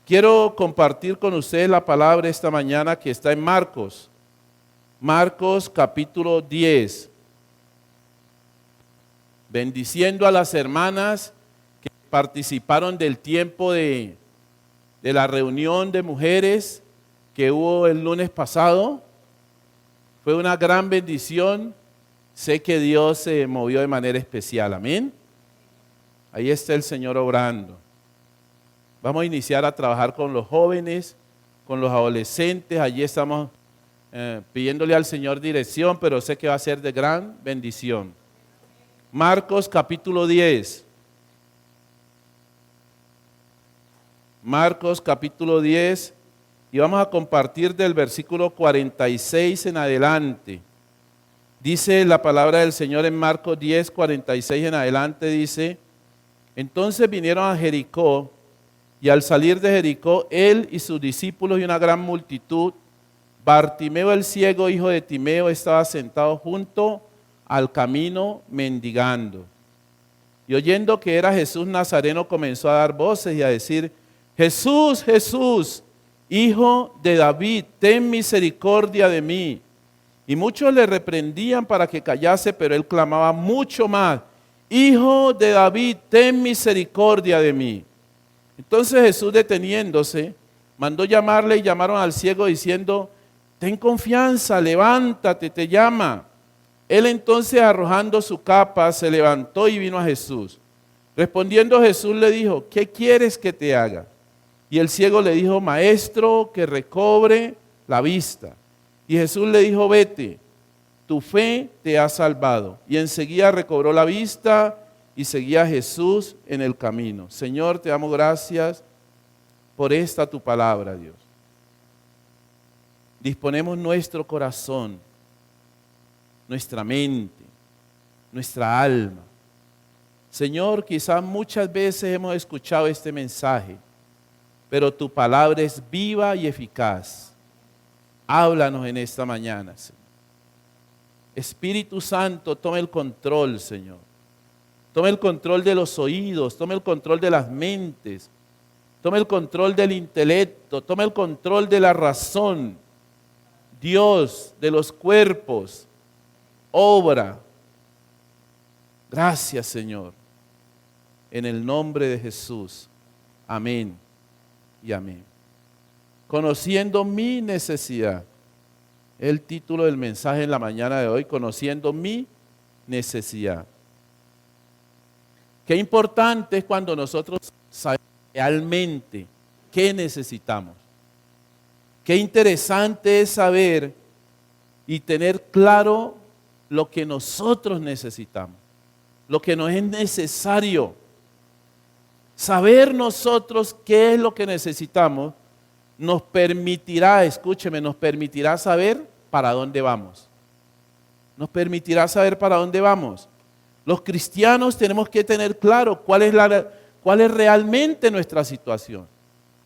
Quiero compartir con ustedes la palabra esta mañana que está en Marcos. Marcos capítulo 10. Bendiciendo a las hermanas que participaron del tiempo de la reunión de mujeres que hubo el lunes pasado. Fue una gran bendición. Sé que Dios se movió de manera especial. Amén. Ahí está el Señor obrando. Vamos a iniciar a trabajar con los jóvenes, con los adolescentes. Allí estamos pidiéndole al Señor dirección, pero sé que va a ser de gran bendición. Marcos capítulo 10. Marcos capítulo 10. Y vamos a compartir del versículo 46 en adelante. Dice la palabra del Señor en Marcos 10, 46 en adelante, dice: entonces vinieron a Jericó, y al salir de Jericó, él y sus discípulos y una gran multitud, Bartimeo el ciego, hijo de Timeo, estaba sentado junto al camino mendigando. Y oyendo que era Jesús Nazareno, comenzó a dar voces y a decir: Jesús, Jesús, Hijo de David, ten misericordia de mí. Y muchos le reprendían para que callase, pero él clamaba mucho más: Hijo de David, ten misericordia de mí. Entonces Jesús, deteniéndose, mandó llamarle, y llamaron al ciego diciendo: ten confianza, levántate, te llama. Él entonces, arrojando su capa, se levantó y vino a Jesús. Respondiendo Jesús le dijo: ¿qué quieres que te haga? Y el ciego le dijo: maestro, que recobre la vista. Y Jesús le dijo: vete, tu fe te ha salvado. Y enseguida recobró la vista y seguía a Jesús en el camino. Señor, te damos gracias por esta tu palabra, Dios. Disponemos nuestro corazón, nuestra mente, nuestra alma. Señor, quizás muchas veces hemos escuchado este mensaje, pero tu palabra es viva y eficaz. Háblanos en esta mañana, Señor. Espíritu Santo, toma el control, Señor. Toma el control de los oídos, toma el control de las mentes, toma el control del intelecto, toma el control de la razón. Dios, de los cuerpos, obra. Gracias, Señor. En el nombre de Jesús. Amén y amén. Conociendo mi necesidad. El título del mensaje en la mañana de hoy: conociendo mi necesidad. Qué importante es cuando nosotros sabemos realmente qué necesitamos. Qué interesante es saber y tener claro lo que nosotros necesitamos, lo que nos es necesario. Saber nosotros qué es lo que necesitamos nos permitirá, escúcheme, nos permitirá saber para dónde vamos. Nos permitirá saber para dónde vamos. Los cristianos tenemos que tener claro cuál es realmente nuestra situación.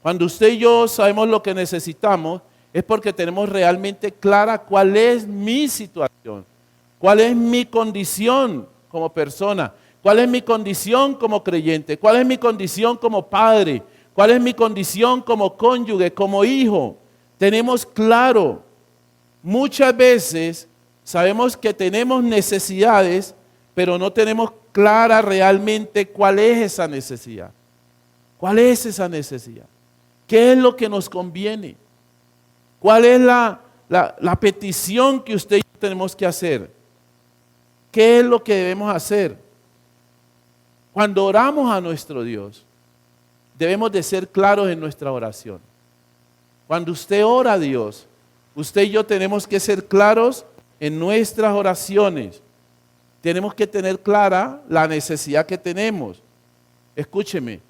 Cuando usted y yo sabemos lo que necesitamos, es porque tenemos realmente clara cuál es mi situación, cuál es mi condición como persona, cuál es mi condición como creyente, cuál es mi condición como padre, cuál es mi condición como cónyuge, como hijo. Tenemos claro. Muchas veces sabemos que tenemos necesidades, pero no tenemos clara realmente cuál es esa necesidad. ¿Cuál es esa necesidad? ¿Qué es lo que nos conviene? ¿Cuál es la petición que usted y yo tenemos que hacer? ¿Qué es lo que debemos hacer? Cuando oramos a nuestro Dios, debemos de ser claros en nuestra oración. Cuando usted ora a Dios, usted y yo tenemos que ser claros en nuestras oraciones. Tenemos que tener clara la necesidad que tenemos. Escúcheme,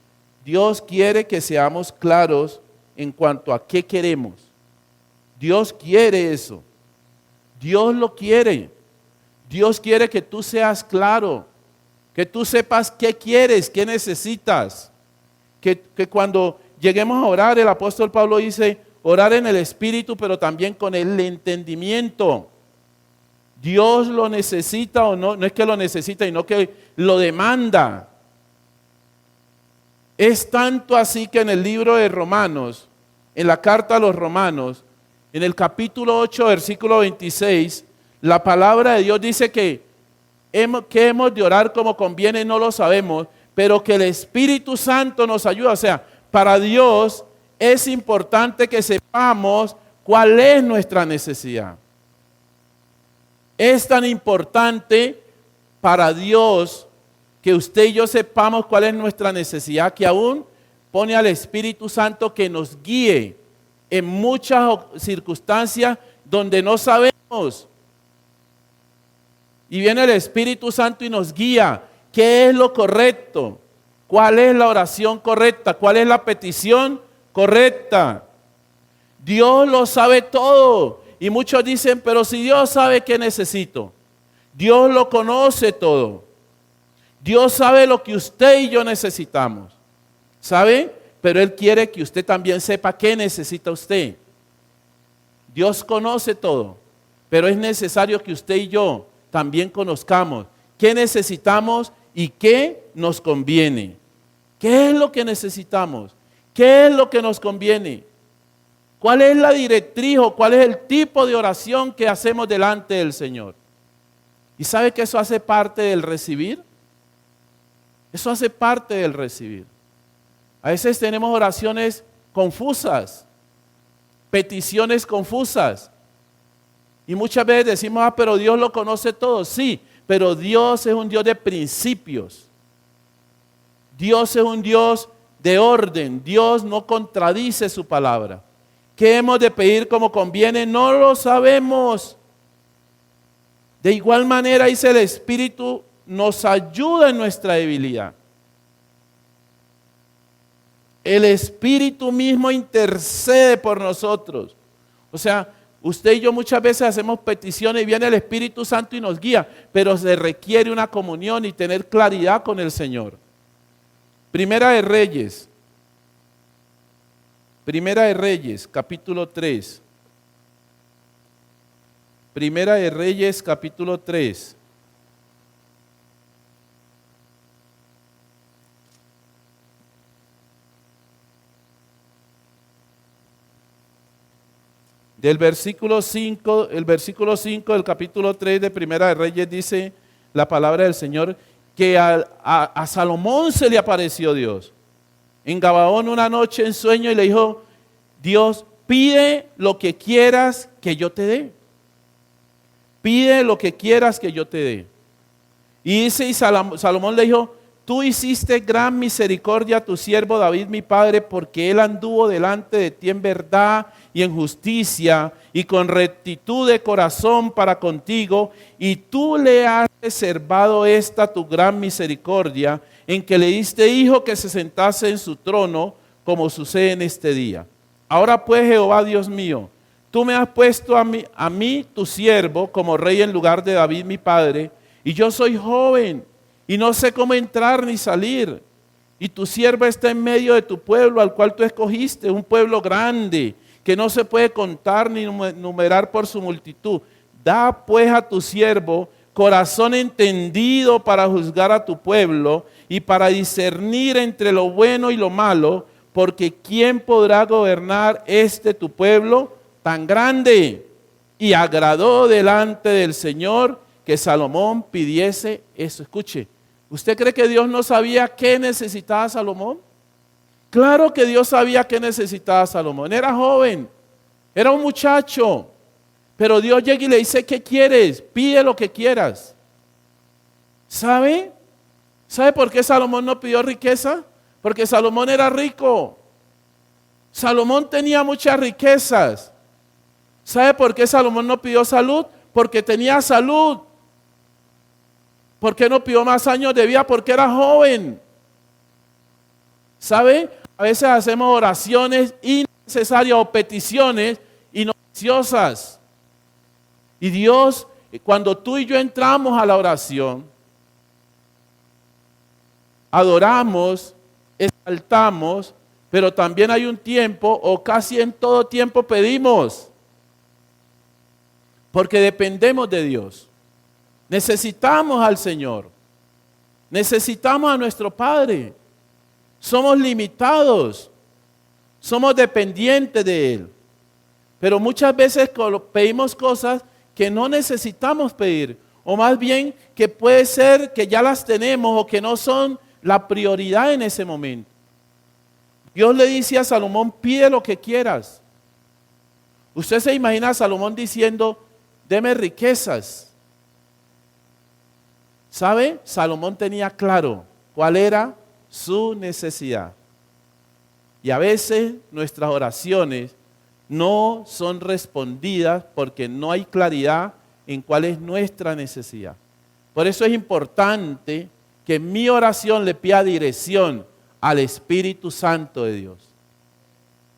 Dios quiere que seamos claros en cuanto a qué queremos. Dios quiere eso. Dios lo quiere. Dios quiere que tú seas claro, que tú sepas qué quieres, qué necesitas. Que cuando lleguemos a orar, el apóstol Pablo dice: orar en el Espíritu, pero también con el entendimiento. Dios lo necesita o no, no es que lo necesita, sino que lo demanda. Es tanto así que en el libro de Romanos, en la carta a los Romanos, en el capítulo 8, versículo 26, la palabra de Dios dice que hemos de orar como conviene, no lo sabemos, pero que el Espíritu Santo nos ayuda. O sea, para Dios es importante que sepamos cuál es nuestra necesidad. Es tan importante para Dios que usted y yo sepamos cuál es nuestra necesidad, que aún pone al Espíritu Santo que nos guíe en muchas circunstancias donde no sabemos. Y viene el Espíritu Santo y nos guía. ¿Qué es lo correcto? ¿Cuál es la oración correcta? ¿Cuál es la petición correcta? Dios lo sabe todo. Y muchos dicen, pero si Dios sabe qué necesito. Dios lo conoce todo. Dios sabe lo que usted y yo necesitamos. ¿Sabe? Pero Él quiere que usted también sepa qué necesita usted. Dios conoce todo. Pero es necesario que usted y yo también conozcamos qué necesitamos y qué nos conviene. ¿Qué es lo que necesitamos? ¿Qué es lo que nos conviene? ¿Cuál es la directriz o cuál es el tipo de oración que hacemos delante del Señor? ¿Y sabe que eso hace parte del recibir? Eso hace parte del recibir. A veces tenemos oraciones confusas, peticiones confusas. Y muchas veces decimos, pero Dios lo conoce todo. Sí, pero Dios es un Dios de principios. Dios es un Dios de orden. Dios no contradice su palabra. ¿Qué hemos de pedir como conviene? No lo sabemos. De igual manera, dice el Espíritu, nos ayuda en nuestra debilidad. El Espíritu mismo intercede por nosotros. O sea, usted y yo muchas veces hacemos peticiones y viene el Espíritu Santo y nos guía, pero se requiere una comunión y tener claridad con el Señor. Primera de Reyes, capítulo 3. Primera de Reyes, capítulo 3. Del versículo 5, el versículo 5 del capítulo 3 de Primera de Reyes dice la palabra del Señor que a Salomón se le apareció Dios en Gabaón una noche en sueño y le dijo, Dios, pide lo que quieras que yo te dé. Pide lo que quieras que yo te dé. Y dice, y Salomón le dijo, tú hiciste gran misericordia a tu siervo David mi padre, porque él anduvo delante de ti en verdad y en justicia y con rectitud de corazón para contigo, y tú le has reservado esta tu gran misericordia, en que le diste hijo que se sentase en su trono, como sucede en este día. Ahora pues, Jehová Dios mío, tú me has puesto a mí tu siervo como rey en lugar de David mi padre, y yo soy joven y no sé cómo entrar ni salir. Y tu sierva está en medio de tu pueblo, al cual tú escogiste, un pueblo grande, que no se puede contar ni numerar por su multitud. Da pues a tu siervo corazón entendido para juzgar a tu pueblo y para discernir entre lo bueno y lo malo, porque ¿quién podrá gobernar tu pueblo tan grande? Y agradó delante del Señor que Salomón pidiese eso. Escuche, ¿usted cree que Dios no sabía qué necesitaba Salomón? Claro que Dios sabía qué necesitaba Salomón. Era joven, era un muchacho, pero Dios llega y le dice, ¿qué quieres? Pide lo que quieras. ¿Sabe? ¿Sabe por qué Salomón no pidió riqueza? Porque Salomón era rico. Salomón tenía muchas riquezas. ¿Sabe por qué Salomón no pidió salud? Porque tenía salud. ¿Por qué no pidió más años de vida? Porque era joven. ¿Sabe? A veces hacemos oraciones innecesarias o peticiones inoficiosas. Y Dios, cuando tú y yo entramos a la oración, adoramos, exaltamos, pero también hay un tiempo, o casi en todo tiempo pedimos. Porque dependemos de Dios. Necesitamos al Señor. Necesitamos a nuestro Padre. Somos limitados. Somos dependientes de Él. Pero muchas veces pedimos cosas que no necesitamos pedir. O más bien que puede ser que ya las tenemos o que no son la prioridad en ese momento. Dios le dice a Salomón, pide lo que quieras. Usted se imagina a Salomón diciendo, deme riquezas. ¿Sabe? Salomón tenía claro cuál era su necesidad. Y a veces nuestras oraciones no son respondidas porque no hay claridad en cuál es nuestra necesidad. Por eso es importante que en mi oración le pida dirección al Espíritu Santo de Dios.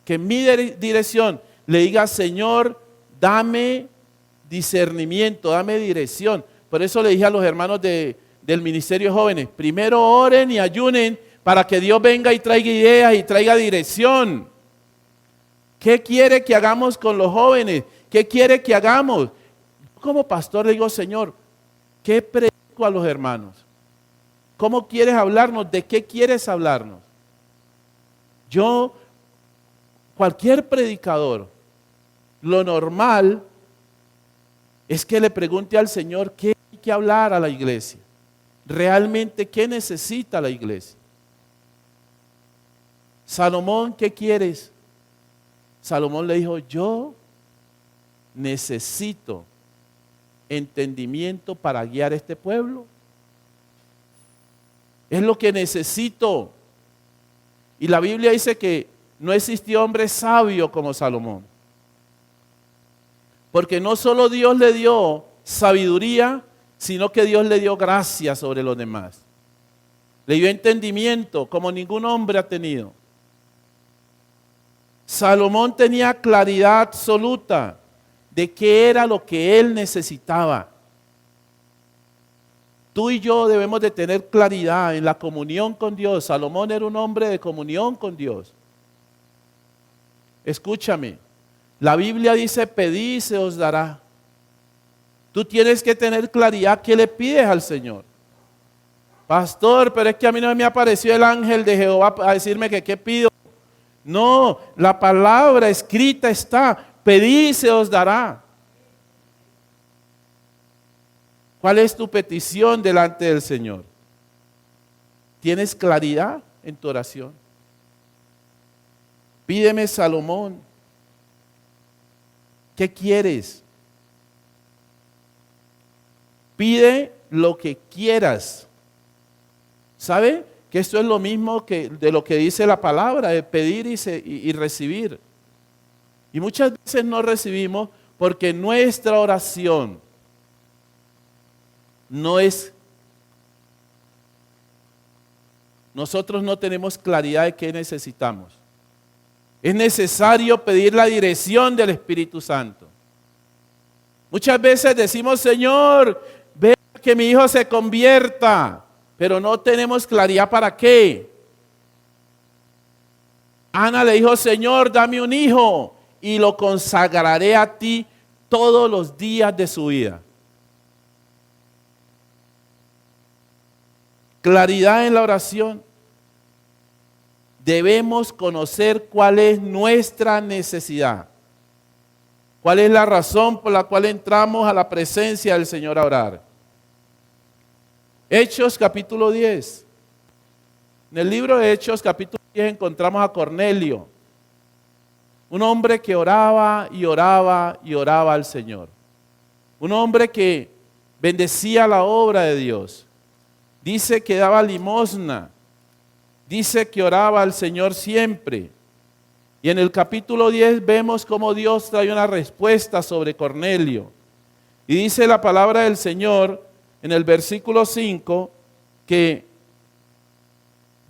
Que en mi dirección le diga, Señor, dame discernimiento, dame dirección. Por eso le dije a los hermanos del Ministerio de Jóvenes, primero oren y ayunen para que Dios venga y traiga ideas y traiga dirección. ¿Qué quiere que hagamos con los jóvenes? ¿Qué quiere que hagamos? Como pastor le digo, Señor, ¿qué predico a los hermanos? ¿Cómo quieres hablarnos? ¿De qué quieres hablarnos? Cualquier predicador, lo normal es que le pregunte al Señor qué hay que hablar a la iglesia. Realmente, ¿qué necesita la iglesia? Salomón, ¿qué quieres? Salomón le dijo, yo necesito entendimiento para guiar a este pueblo. Es lo que necesito. Y la Biblia dice que no existió hombre sabio como Salomón. Porque no solo Dios le dio sabiduría, sino que Dios le dio gracia sobre los demás. Le dio entendimiento como ningún hombre ha tenido. Salomón tenía claridad absoluta de qué era lo que él necesitaba. Tú y yo debemos de tener claridad en la comunión con Dios. Salomón era un hombre de comunión con Dios. Escúchame, la Biblia dice, pedid y se os dará. Tú tienes que tener claridad qué le pides al Señor. Pastor, pero es que a mí no me apareció el ángel de Jehová a decirme que qué pido. No, la palabra escrita está, pedid y se os dará. ¿Cuál es tu petición delante del Señor? ¿Tienes claridad en tu oración? Pídeme, Salomón, ¿qué quieres? Pide lo que quieras. ¿Sabe? Que esto es lo mismo que de lo que dice la palabra, de pedir y recibir. Y muchas veces no recibimos porque nuestra oración no es, nosotros no tenemos claridad de qué necesitamos. Es necesario pedir la dirección del Espíritu Santo. Muchas veces decimos, Señor, ve que mi hijo se convierta, pero no tenemos claridad para qué. Ana le dijo, Señor, dame un hijo y lo consagraré a ti todos los días de su vida. Claridad en la oración. Debemos conocer cuál es nuestra necesidad. ¿Cuál es la razón por la cual entramos a la presencia del Señor a orar? Hechos capítulo 10. En el libro de Hechos capítulo 10 encontramos a Cornelio, un hombre que oraba y oraba y oraba al Señor. Un hombre que bendecía la obra de Dios. Dice que daba limosna. Dice que oraba al Señor siempre. Y en el capítulo 10 vemos cómo Dios trae una respuesta sobre Cornelio. Y dice la palabra del Señor en el versículo 5 que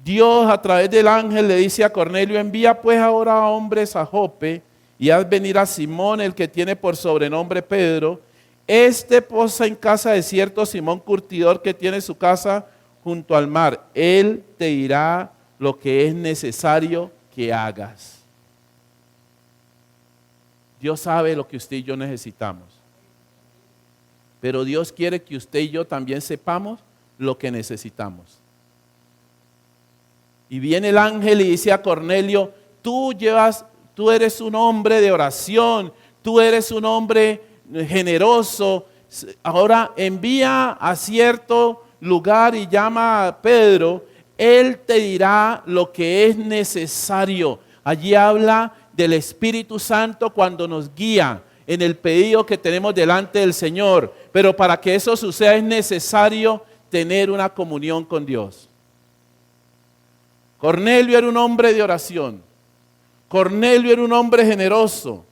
Dios a través del ángel le dice a Cornelio, envía pues ahora a hombres a Jope y haz venir a Simón, el que tiene por sobrenombre Pedro. Este posa en casa de cierto Simón curtidor que tiene su casa junto al mar. Él te dirá lo que es necesario que hagas. Dios sabe lo que usted y yo necesitamos. Pero Dios quiere que usted y yo también sepamos lo que necesitamos. Y viene el ángel y dice a Cornelio, tú eres un hombre de oración, tú eres un hombre generoso. Ahora envía a cierto lugar y llama a Pedro, él te dirá lo que es necesario. Allí habla del Espíritu Santo cuando nos guía en el pedido que tenemos delante del Señor. Pero para que eso suceda es necesario tener una comunión con Dios. Cornelio era un hombre de oración. Cornelio era un hombre generoso.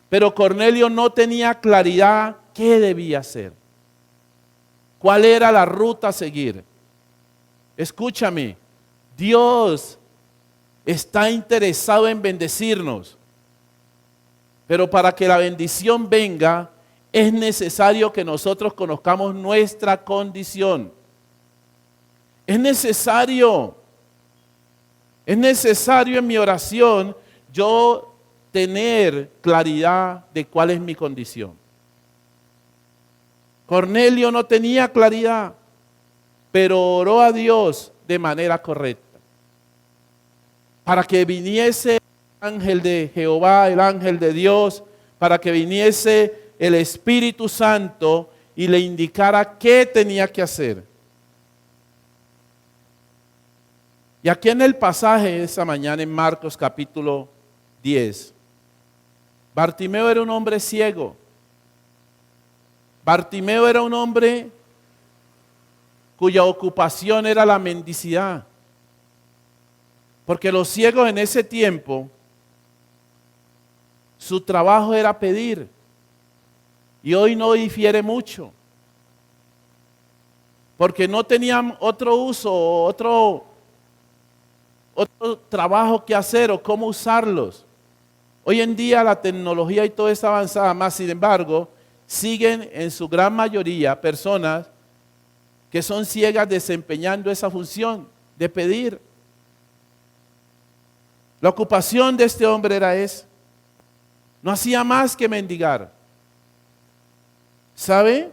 Pero Cornelio no tenía claridad qué debía hacer. ¿Cuál era la ruta a seguir? Escúchame, Dios está interesado en bendecirnos. Pero para que la bendición venga, es necesario que nosotros conozcamos nuestra condición. Es necesario en mi oración yo tener claridad de cuál es mi condición. Cornelio no tenía claridad, pero oró a Dios de manera correcta. Para que viniese el ángel de Jehová, el ángel de Dios, para que viniese el Espíritu Santo y le indicara qué tenía que hacer. Y aquí en el pasaje de esta mañana en Marcos capítulo 10, Bartimeo era un hombre ciego. Bartimeo era un hombre cuya ocupación era la mendicidad. Porque los ciegos en ese tiempo, su trabajo era pedir. Y hoy no difiere mucho. Porque no tenían otro uso, otro trabajo que hacer o cómo usarlos. Hoy en día la tecnología y todo está avanzada, más sin embargo, siguen en su gran mayoría personas que son ciegas desempeñando esa función de pedir. La ocupación de este hombre era esa. No hacía más que mendigar. ¿Sabe?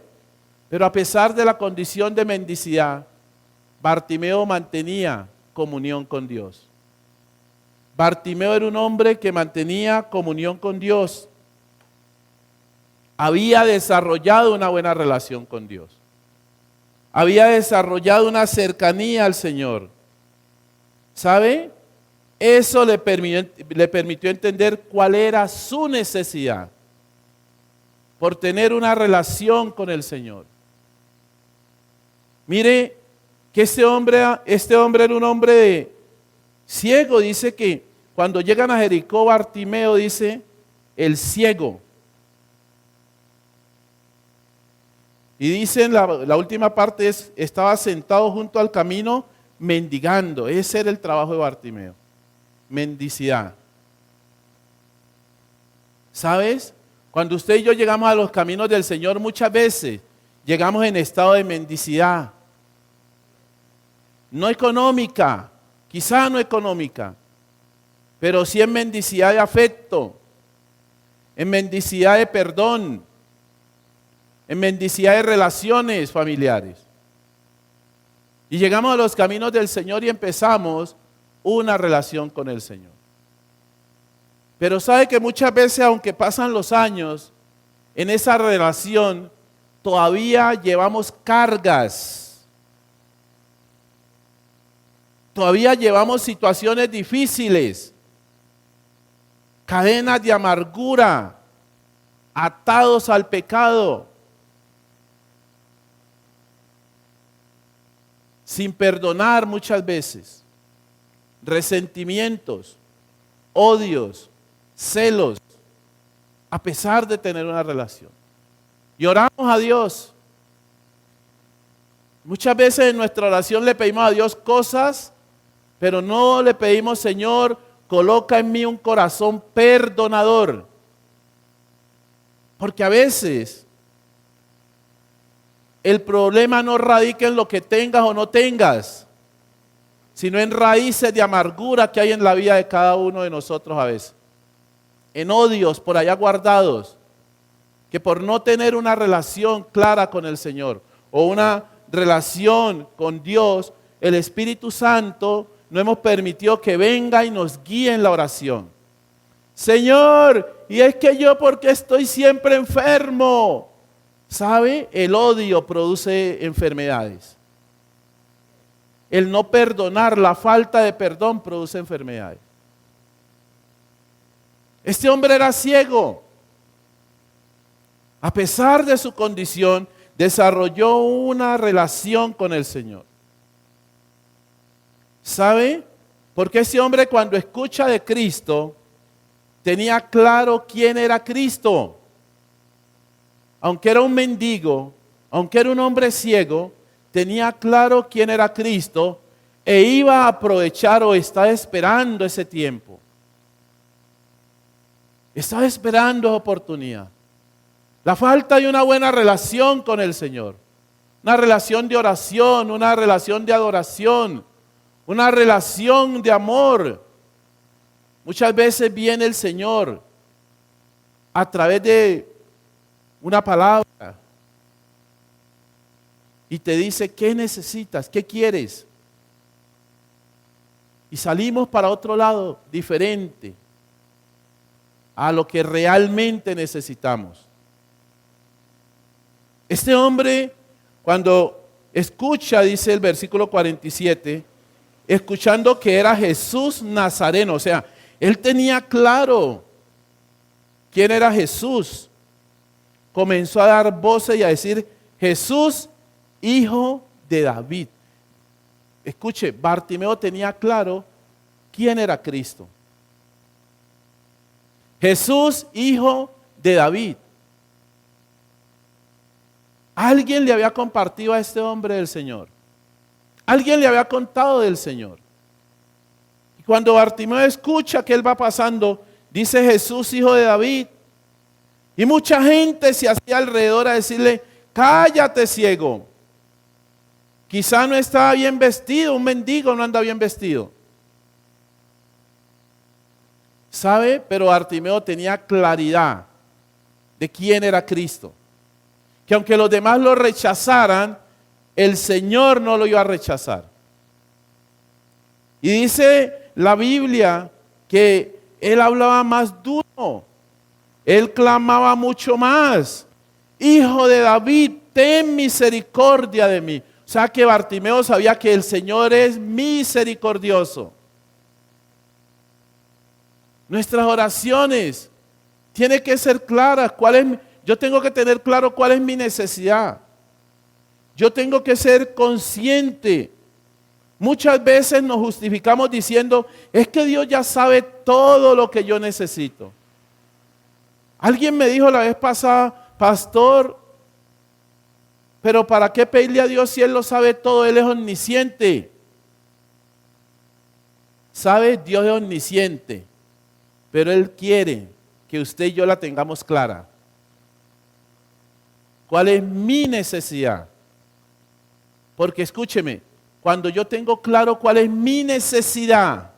Pero a pesar de la condición de mendicidad, Bartimeo mantenía comunión con Dios. Bartimeo era un hombre que mantenía comunión con Dios. Había desarrollado una buena relación con Dios. Había desarrollado una cercanía al Señor. ¿Sabe? Eso le permitió entender cuál era su necesidad por tener una relación con el Señor. Mire que este hombre era un hombre ciego. Dice que cuando llegan a Jericó, Bartimeo dice, el ciego. Y dicen, la última parte es, estaba sentado junto al camino mendigando. Ese era el trabajo de Bartimeo. Mendicidad. ¿Sabes? Cuando usted y yo llegamos a los caminos del Señor, muchas veces llegamos en estado de mendicidad. No económica, quizá no económica, pero sí en mendicidad de afecto, en mendicidad de perdón, en mendicidad de relaciones familiares. Y llegamos a los caminos del Señor y empezamos una relación con el Señor. Pero sabe que muchas veces, aunque pasan los años, en esa relación todavía llevamos cargas. Todavía llevamos situaciones difíciles, cadenas de amargura, atados al pecado, sin perdonar muchas veces, resentimientos, odios, celos, a pesar de tener una relación. Y oramos a Dios. Muchas veces en nuestra oración le pedimos a Dios cosas, pero no le pedimos, Señor, coloca en mí un corazón perdonador. Porque a veces el problema no radica en lo que tengas o no tengas, sino en raíces de amargura que hay en la vida de cada uno de nosotros a veces. En odios por allá guardados, que por no tener una relación clara con el Señor o una relación con Dios, el Espíritu Santo no hemos permitido que venga y nos guíe en la oración. Señor, y es que yo porque estoy siempre enfermo. ¿Sabe? El odio produce enfermedades. El no perdonar, la falta de perdón produce enfermedades. Este hombre era ciego. A pesar de su condición, desarrolló una relación con el Señor. ¿Sabe? Porque ese hombre cuando escucha de Cristo, tenía claro quién era Cristo. Aunque era un mendigo, aunque era un hombre ciego, tenía claro quién era Cristo e iba a aprovechar o estaba esperando ese tiempo. Estaba esperando oportunidad. La falta de una buena relación con el Señor, una relación de oración, una relación de adoración, una relación de amor. Muchas veces viene el Señor a través de una palabra y te dice, ¿qué necesitas? ¿Qué quieres? Y salimos para otro lado, diferente a lo que realmente necesitamos. Este hombre, cuando escucha, dice el versículo 47, escuchando que era Jesús Nazareno, o sea, él tenía claro quién era Jesús. Comenzó a dar voces y a decir, Jesús, hijo de David. Escuche, Bartimeo tenía claro quién era Cristo. Jesús, hijo de David. Alguien le había compartido a este hombre del Señor. Alguien le había contado del Señor. Y cuando Bartimeo escucha que él va pasando, dice Jesús, hijo de David. Y mucha gente se hacía alrededor a decirle, cállate, ciego. Quizá no estaba bien vestido, un mendigo no anda bien vestido. ¿Sabe? Pero Bartimeo tenía claridad de quién era Cristo. Que aunque los demás lo rechazaran, el Señor no lo iba a rechazar. Y dice la Biblia que él hablaba más duro. Él clamaba mucho más. Hijo de David, ten misericordia de mí. O sea que Bartimeo sabía que el Señor es misericordioso. Nuestras oraciones tienen que ser claras. Yo tengo que tener claro cuál es mi necesidad. Yo tengo que ser consciente. Muchas veces nos justificamos diciendo, es que Dios ya sabe todo lo que yo necesito. Alguien me dijo la vez pasada, pastor, pero ¿para qué pedirle a Dios si Él lo sabe todo? Él es omnisciente. ¿Sabe? Dios es omnisciente, pero Él quiere que usted y yo la tengamos clara. ¿Cuál es mi necesidad? Porque escúcheme, cuando yo tengo claro cuál es mi necesidad,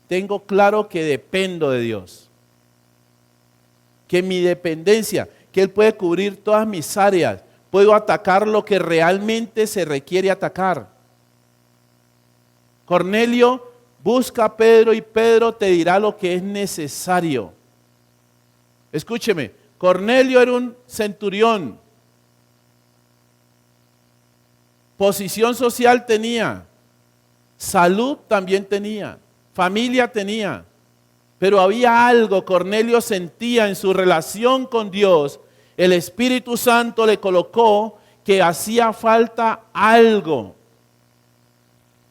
tengo claro que dependo de Dios. Que mi dependencia, que Él puede cubrir todas mis áreas, puedo atacar lo que realmente se requiere atacar. Cornelio busca a Pedro y Pedro te dirá lo que es necesario. Escúcheme, Cornelio era un centurión. Posición social tenía, salud también tenía, familia tenía. Pero había algo, Cornelio sentía en su relación con Dios, el Espíritu Santo le colocó que hacía falta algo.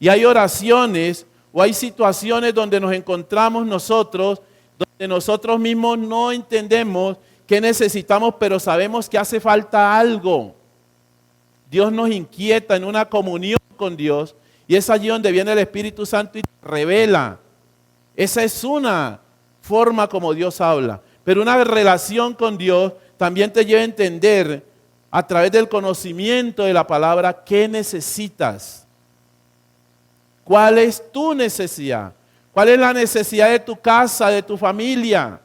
Y hay oraciones o hay situaciones donde nos encontramos nosotros, donde nosotros mismos no entendemos qué necesitamos, pero sabemos que hace falta algo. Dios nos inquieta en una comunión con Dios y es allí donde viene el Espíritu Santo y revela. Esa es una forma como Dios habla. Pero una relación con Dios también te lleva a entender a través del conocimiento de la palabra qué necesitas. ¿Cuál es tu necesidad? ¿Cuál es la necesidad de tu casa, de tu familia?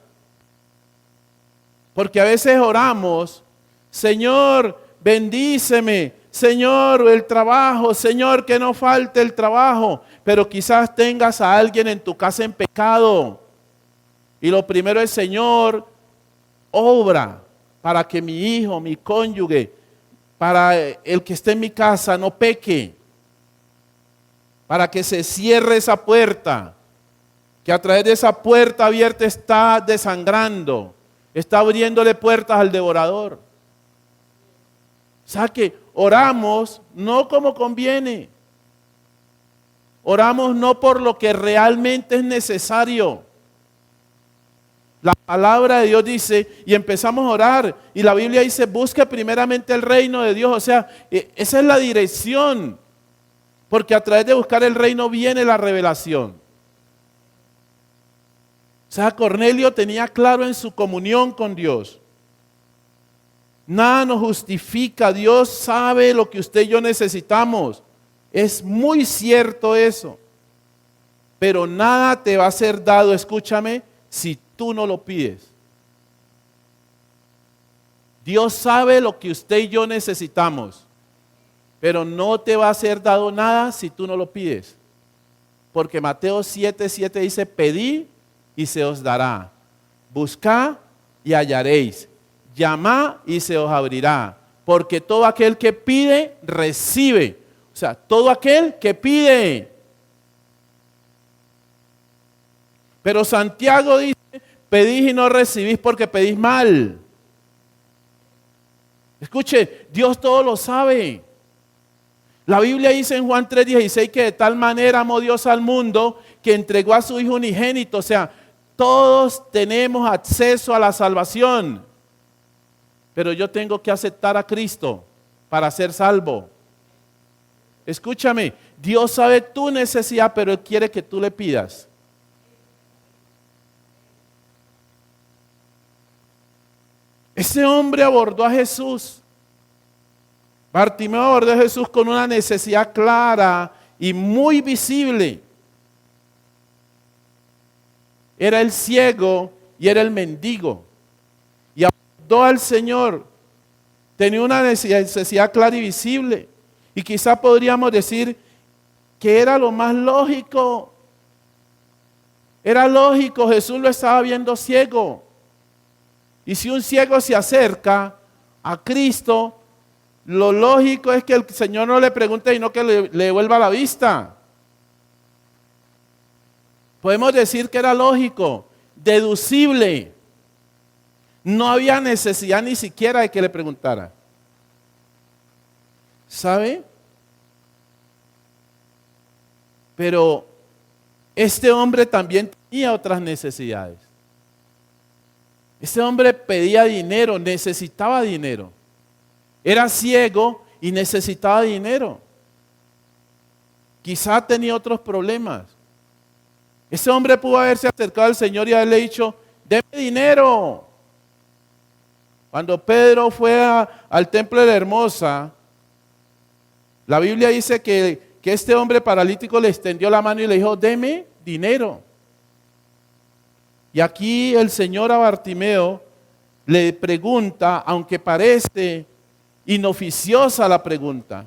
Porque a veces oramos, Señor, bendíceme, Señor, el trabajo, Señor, que no falte el trabajo. Pero quizás tengas a alguien en tu casa en pecado. Y lo primero es, Señor, obra para que mi hijo, mi cónyuge, para el que esté en mi casa no peque. Para que se cierre esa puerta. Que a través de esa puerta abierta está desangrando. Está abriéndole puertas al devorador. O sea que oramos no como conviene. Oramos no por lo que realmente es necesario. La palabra de Dios dice, y empezamos a orar, y la Biblia dice, busque primeramente el reino de Dios. O sea, esa es la dirección. Porque a través de buscar el reino viene la revelación. O sea, Cornelio tenía claro en su comunión con Dios. Nada nos justifica. Dios sabe lo que usted y yo necesitamos. Es muy cierto eso. Pero nada te va a ser dado, escúchame, si tú no lo pides. Dios sabe lo que usted y yo necesitamos. Pero no te va a ser dado nada si tú no lo pides. Porque Mateo 7:7 dice, pedid y se os dará. Buscad y hallaréis. Llamad y se os abrirá. Porque todo aquel que pide, recibe. O sea, todo aquel que pide. Pero Santiago dice, pedís y no recibís porque pedís mal. Escuche, Dios todo lo sabe. La Biblia dice en Juan 3:16 que de tal manera amó Dios al mundo que entregó a su Hijo unigénito. O sea, todos tenemos acceso a la salvación. Pero yo tengo que aceptar a Cristo para ser salvo. Escúchame, Dios sabe tu necesidad, pero Él quiere que tú le pidas. Ese hombre abordó a Jesús. Bartimeo abordó a Jesús con una necesidad clara y muy visible. Era el ciego y era el mendigo. Y abordó al Señor. Tenía una necesidad clara y visible. Y quizá podríamos decir que era lo más lógico. Era lógico, Jesús lo estaba viendo ciego. Y si un ciego se acerca a Cristo, lo lógico es que el Señor no le pregunte y no que le devuelva la vista. Podemos decir que era lógico, deducible. No había necesidad ni siquiera de que le preguntara. ¿Sabe? Pero este hombre también tenía otras necesidades. Este hombre pedía dinero, necesitaba dinero. Era ciego y necesitaba dinero. Quizá tenía otros problemas. Ese hombre pudo haberse acercado al Señor y haberle dicho, deme dinero. Cuando Pedro fue al templo de la Hermosa, la Biblia dice que este hombre paralítico le extendió la mano y le dijo, deme dinero. Y aquí el Señor a Bartimeo le pregunta, aunque parece inoficiosa la pregunta,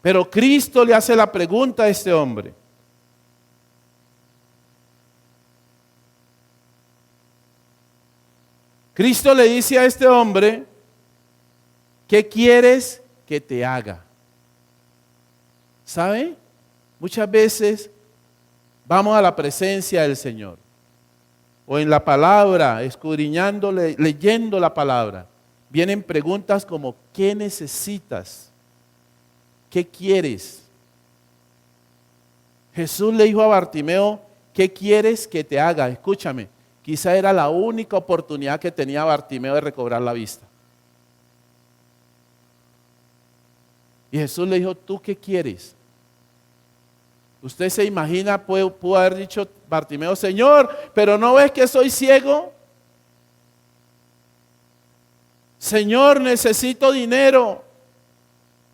pero Cristo le hace la pregunta a este hombre. Cristo le dice a este hombre, ¿qué quieres que te haga? ¿Sabe? Muchas veces vamos a la presencia del Señor, o en la palabra, escudriñando, leyendo la palabra. Vienen preguntas como, ¿qué necesitas? ¿Qué quieres? Jesús le dijo a Bartimeo, ¿qué quieres que te haga? Escúchame, quizá era la única oportunidad que tenía Bartimeo de recobrar la vista. Y Jesús le dijo, ¿tú qué quieres? Usted se imagina, pudo haber dicho Bartimeo, Señor, ¿pero no ves que soy ciego? Señor, necesito dinero.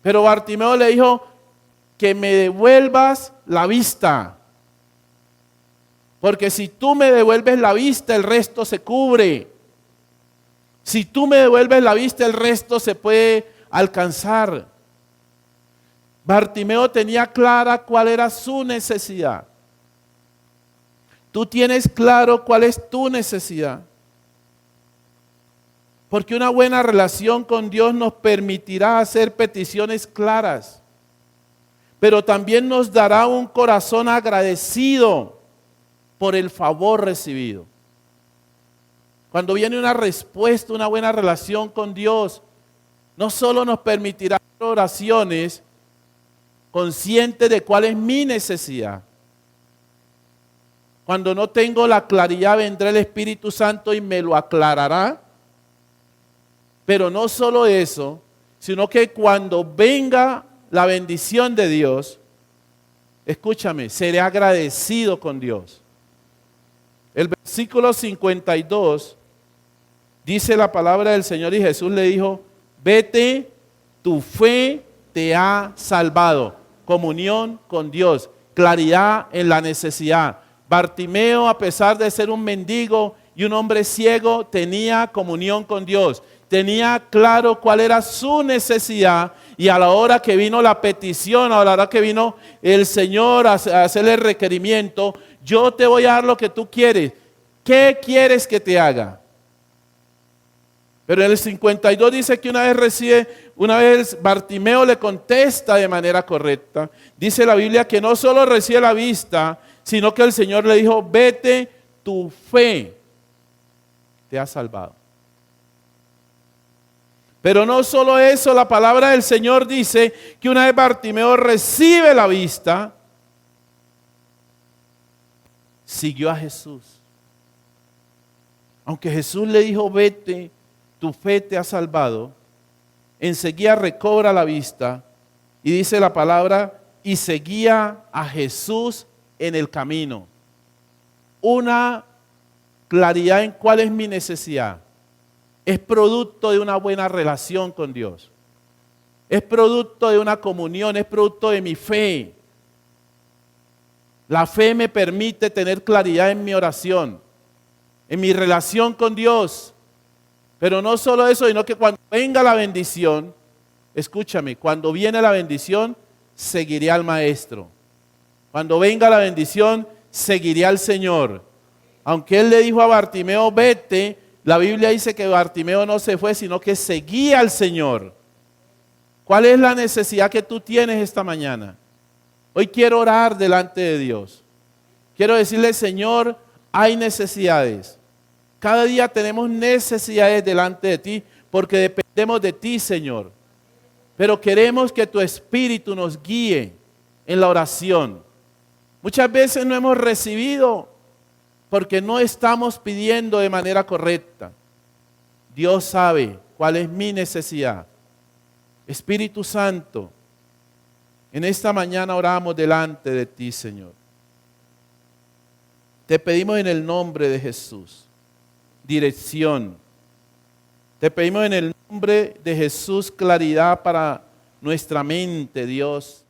Pero Bartimeo le dijo, que me devuelvas la vista. Porque si tú me devuelves la vista, el resto se cubre. Si tú me devuelves la vista, el resto se puede alcanzar. Bartimeo tenía clara cuál era su necesidad. Tú tienes claro cuál es tu necesidad. Porque una buena relación con Dios nos permitirá hacer peticiones claras, pero también nos dará un corazón agradecido por el favor recibido. Cuando viene una respuesta, una buena relación con Dios, no solo nos permitirá hacer oraciones conscientes de cuál es mi necesidad. Cuando no tengo la claridad, vendrá el Espíritu Santo y me lo aclarará. Pero no solo eso, sino que cuando venga la bendición de Dios, escúchame, seré agradecido con Dios. El versículo 52 dice la palabra del Señor y Jesús le dijo, vete, tu fe te ha salvado. Comunión con Dios, claridad en la necesidad. Bartimeo, a pesar de ser un mendigo y un hombre ciego, tenía comunión con Dios. Tenía claro cuál era su necesidad y a la hora que vino la petición, a la hora que vino el Señor a hacerle el requerimiento, yo te voy a dar lo que tú quieres. ¿Qué quieres que te haga? Pero en el 52 dice que una vez Bartimeo le contesta de manera correcta. Dice la Biblia que no solo recibe la vista, sino que el Señor le dijo, vete, tu fe te ha salvado. Pero no solo eso, la palabra del Señor dice que una vez Bartimeo recibe la vista, siguió a Jesús. Aunque Jesús le dijo, vete, tu fe te ha salvado, enseguida recobra la vista y dice la palabra, y seguía a Jesús en el camino. Una claridad en cuál es mi necesidad. Es producto de una buena relación con Dios. Es producto de una comunión, es producto de mi fe. La fe me permite tener claridad en mi oración, en mi relación con Dios. Pero no solo eso, sino que cuando venga la bendición, escúchame, cuando viene la bendición, seguiré al Maestro. Cuando venga la bendición, seguiré al Señor. Aunque Él le dijo a Bartimeo, vete, la Biblia dice que Bartimeo no se fue, sino que seguía al Señor. ¿Cuál es la necesidad que tú tienes esta mañana? Hoy quiero orar delante de Dios. Quiero decirle, Señor, hay necesidades. Cada día tenemos necesidades delante de ti porque dependemos de ti, Señor. Pero queremos que tu Espíritu nos guíe en la oración. Muchas veces no hemos recibido porque no estamos pidiendo de manera correcta. Dios sabe cuál es mi necesidad. Espíritu Santo, en esta mañana oramos delante de ti, Señor. Te pedimos en el nombre de Jesús dirección. Te pedimos en el nombre de Jesús claridad para nuestra mente, Dios.